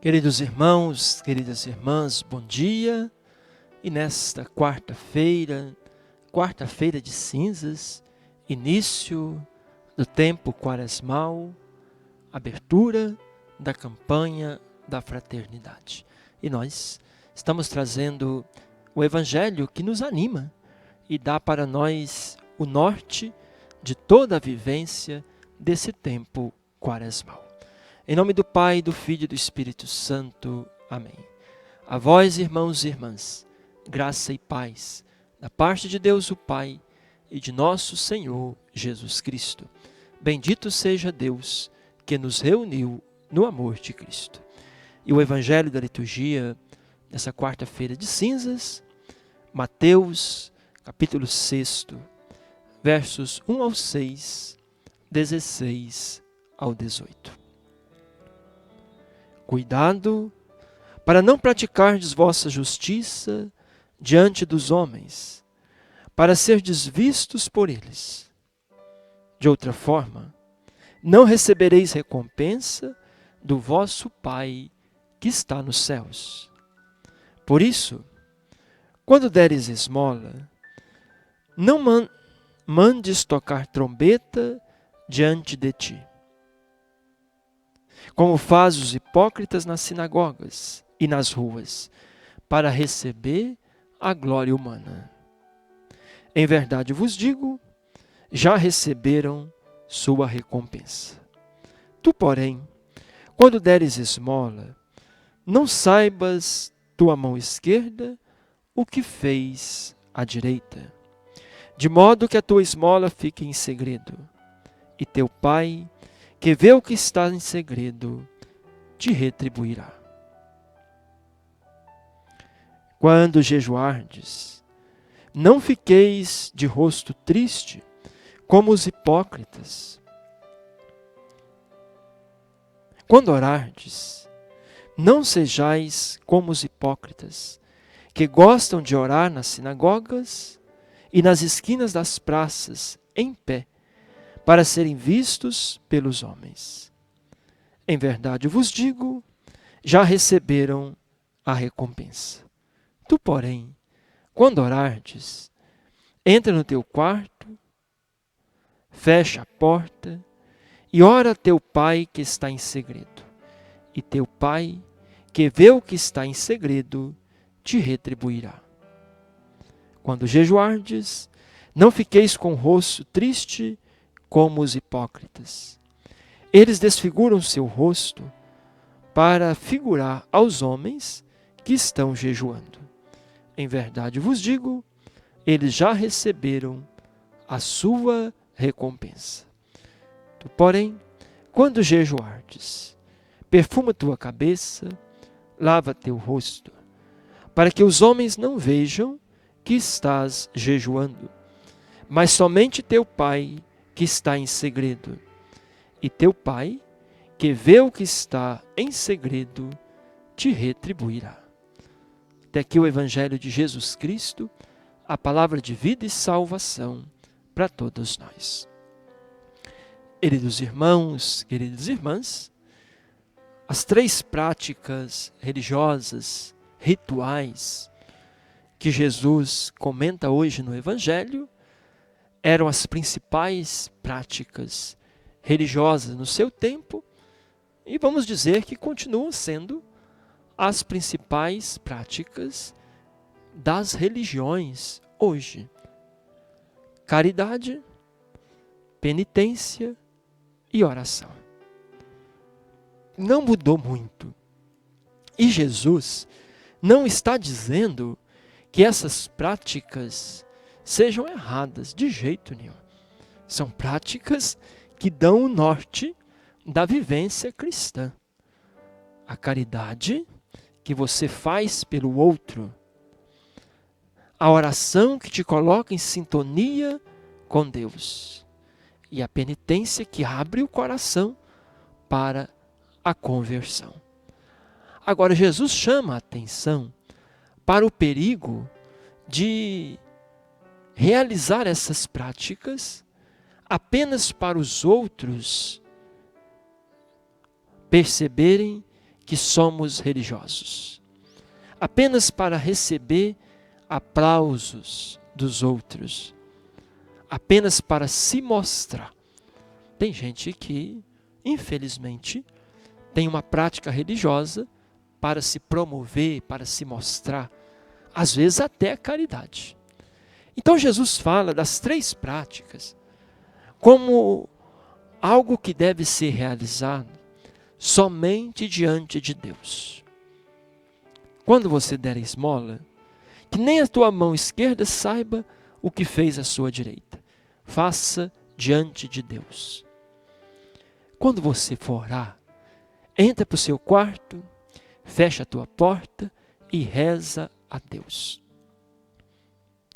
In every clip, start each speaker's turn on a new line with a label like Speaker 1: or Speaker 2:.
Speaker 1: Queridos irmãos, queridas irmãs, bom dia. E nesta quarta-feira de cinzas, início do tempo quaresmal, abertura da campanha da fraternidade. E nós estamos trazendo o Evangelho que nos anima e dá para nós o norte de toda a vivência desse tempo quaresmal. Em nome do Pai, do Filho e do Espírito Santo. Amém. A vós, irmãos e irmãs, graça e paz, da parte de Deus o Pai e de nosso Senhor Jesus Cristo. Bendito seja Deus que nos reuniu no amor de Cristo. E o Evangelho da liturgia, nessa quarta-feira de cinzas, Mateus, capítulo 6, versos 1 ao 6, 16 ao 18. Cuidado para não praticardes vossa justiça diante dos homens, para serdes vistos por eles. De outra forma, não recebereis recompensa do vosso Pai que está nos céus. Por isso, quando deres esmola, não mandes tocar trombeta diante de ti, como fazem os hipócritas nas sinagogas e nas ruas, para receber a glória humana. Em verdade vos digo, já receberam sua recompensa. Tu, porém, quando deres esmola, não saibas tua mão esquerda o que fez a direita, de modo que a tua esmola fique em segredo, e teu Pai, que vê o que está em segredo, te retribuirá. Quando jejuardes, não fiqueis de rosto triste, como os hipócritas. Quando orardes, não sejais como os hipócritas, que gostam de orar nas sinagogas e nas esquinas das praças, em pé, para serem vistos pelos homens. Em verdade vos digo, já receberam a recompensa. Tu, porém, quando orardes, entra no teu quarto, fecha a porta e ora a teu Pai que está em segredo. E teu Pai, que vê o que está em segredo, te retribuirá. Quando jejuardes, não fiqueis com o rosto triste como os hipócritas. Eles desfiguram seu rosto para figurar aos homens que estão jejuando. Em verdade vos digo, eles já receberam a sua recompensa. Tu, porém, quando jejuardes, perfuma tua cabeça, lava teu rosto, para que os homens não vejam que estás jejuando, mas somente teu Pai que está em segredo. E teu Pai, que vê o que está em segredo, te retribuirá. Até aqui o Evangelho de Jesus Cristo, a palavra de vida e salvação para todos nós. Queridos irmãos, queridas irmãs, as três práticas religiosas, rituais, que Jesus comenta hoje no Evangelho, eram as principais práticas religiosas no seu tempo e vamos dizer que continuam sendo as principais práticas das religiões hoje. Caridade, penitência e oração. Não mudou muito. E Jesus não está dizendo que essas práticas sejam erradas, de jeito nenhum. São práticas que dão o norte da vivência cristã. A caridade que você faz pelo outro. A oração que te coloca em sintonia com Deus. E a penitência que abre o coração para a conversão. Agora, Jesus chama a atenção para o perigo de realizar essas práticas apenas para os outros perceberem que somos religiosos, apenas para receber aplausos dos outros, apenas para se mostrar. Tem gente que, infelizmente, tem uma prática religiosa para se promover, para se mostrar, às vezes até a caridade. Então Jesus fala das 3 práticas como algo que deve ser realizado somente diante de Deus. Quando você der esmola, que nem a tua mão esquerda saiba o que fez a sua direita. Faça diante de Deus. Quando você for orar, entra para o seu quarto, fecha a tua porta e reza a Deus.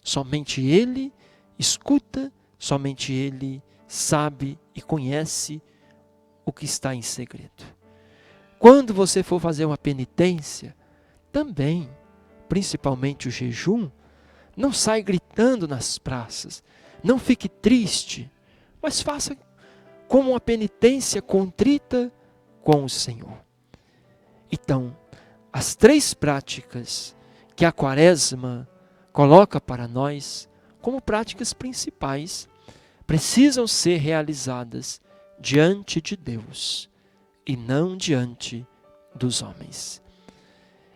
Speaker 1: Somente Ele escuta, somente Ele sabe e conhece o que está em segredo. Quando você for fazer uma penitência, também, principalmente o jejum, não sai gritando nas praças, não fique triste, mas faça como uma penitência contrita com o Senhor. Então, as 3 práticas que a Quaresma coloca para nós como práticas principais precisam ser realizadas diante de Deus e não diante dos homens.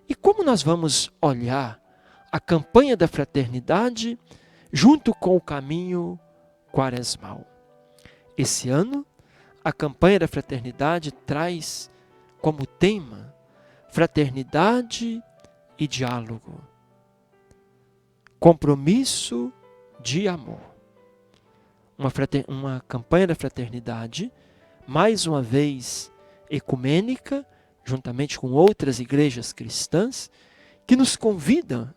Speaker 1: E como nós vamos olhar a campanha da fraternidade junto com o caminho quaresmal? Esse ano, a campanha da fraternidade traz como tema fraternidade e diálogo, compromisso de amor. Uma campanha da fraternidade, mais uma vez ecumênica, juntamente com outras igrejas cristãs, que nos convidam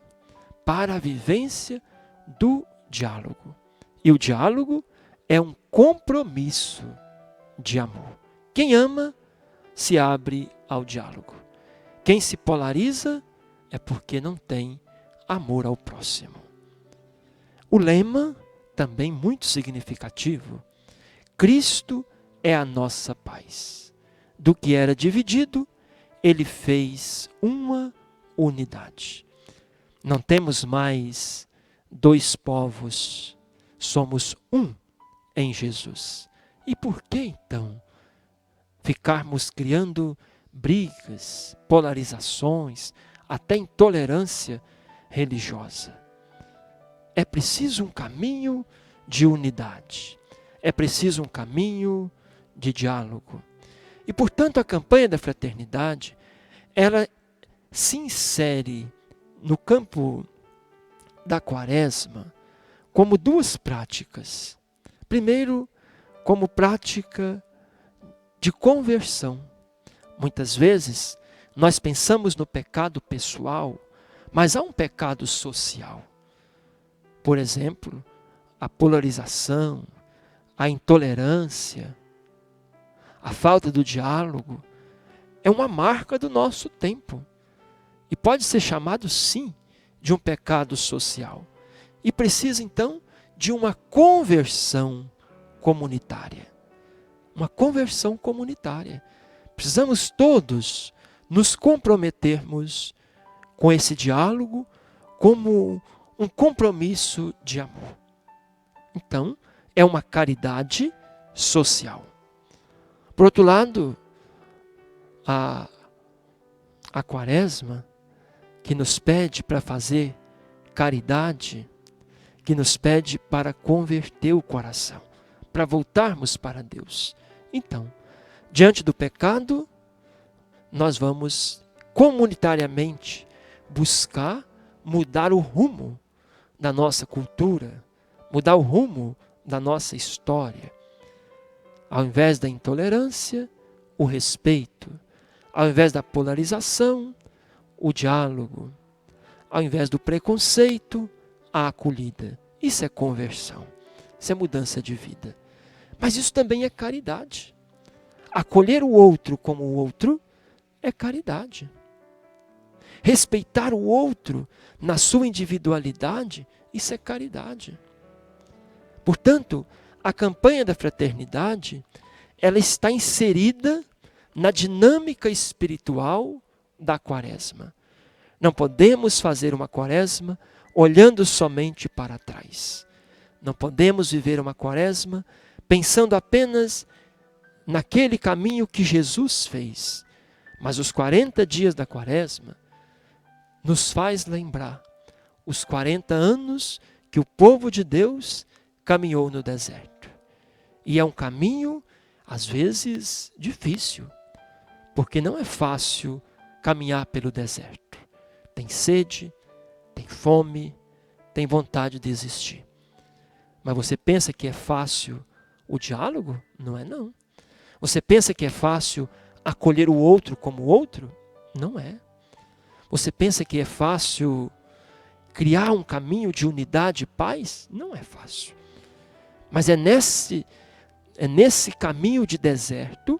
Speaker 1: para a vivência do diálogo. E o diálogo é um compromisso de amor. Quem ama se abre ao diálogo. Quem se polariza é porque não tem amor ao próximo. O lema, também muito significativo: Cristo é a nossa paz. Do que era dividido, Ele fez uma unidade. Não temos mais 2 povos, somos um em Jesus. E por que então ficarmos criando brigas, polarizações, até intolerância religiosa? É preciso um caminho de unidade, é preciso um caminho de diálogo. E, portanto, a campanha da fraternidade, ela se insere no campo da Quaresma como 2 práticas. Primeiro, como prática de conversão. Muitas vezes, nós pensamos no pecado pessoal, mas há um pecado social. Por exemplo, a polarização, a intolerância, a falta do diálogo é uma marca do nosso tempo. E pode ser chamado, sim, de um pecado social. E precisa, então, de uma conversão comunitária. Uma conversão comunitária. Precisamos todos nos comprometermos com esse diálogo como um compromisso de amor. Então, é uma caridade social. Por outro lado, a Quaresma, que nos pede para fazer caridade, que nos pede para converter o coração, para voltarmos para Deus. Então, diante do pecado, nós vamos comunitariamente buscar mudar o rumo da nossa cultura, mudar o rumo da nossa história. Ao invés da intolerância, o respeito. Ao invés da polarização, o diálogo. Ao invés do preconceito, a acolhida. Isso é conversão. Isso é mudança de vida. Mas isso também é caridade. Acolher o outro como o outro é caridade. Respeitar o outro na sua individualidade, isso é caridade. Portanto, a campanha da fraternidade, ela está inserida na dinâmica espiritual da quaresma. Não podemos fazer uma quaresma olhando somente para trás. Não podemos viver uma quaresma pensando apenas naquele caminho que Jesus fez. Mas os 40 dias da quaresma nos faz lembrar os 40 anos que o povo de Deus caminhou no deserto. E é um caminho, às vezes, difícil, porque não é fácil caminhar pelo deserto. Tem sede, tem fome, tem vontade de desistir. Mas você pensa que é fácil o diálogo? Não é não. Você pensa que é fácil acolher o outro como outro? Não é. Você pensa que é fácil criar um caminho de unidade e paz? Não é fácil. Mas é nesse caminho de deserto,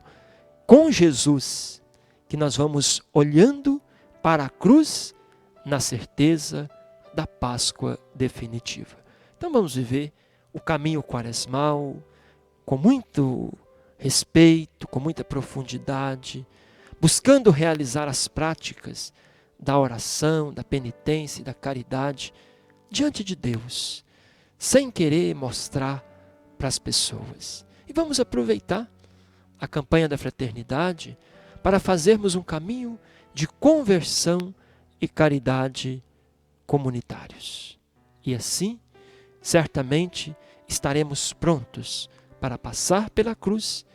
Speaker 1: com Jesus, que nós vamos olhando para a cruz na certeza da Páscoa definitiva. Então vamos viver o caminho quaresmal com muito respeito, com muita profundidade, buscando realizar as práticas da oração, da penitência e da caridade diante de Deus, sem querer mostrar para as pessoas. E vamos aproveitar a campanha da fraternidade para fazermos um caminho de conversão e caridade comunitários. E assim, certamente, estaremos prontos para passar pela cruz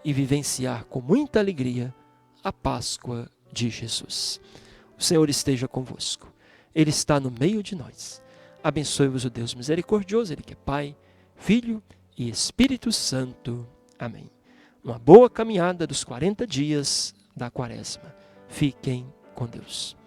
Speaker 1: e vivenciar com muita alegria a Páscoa de Jesus. O Senhor esteja convosco. Ele está no meio de nós. Abençoe-vos o Deus misericordioso, Ele que é Pai, Filho e Espírito Santo. Amém. Uma boa caminhada dos 40 dias da quaresma. Fiquem com Deus.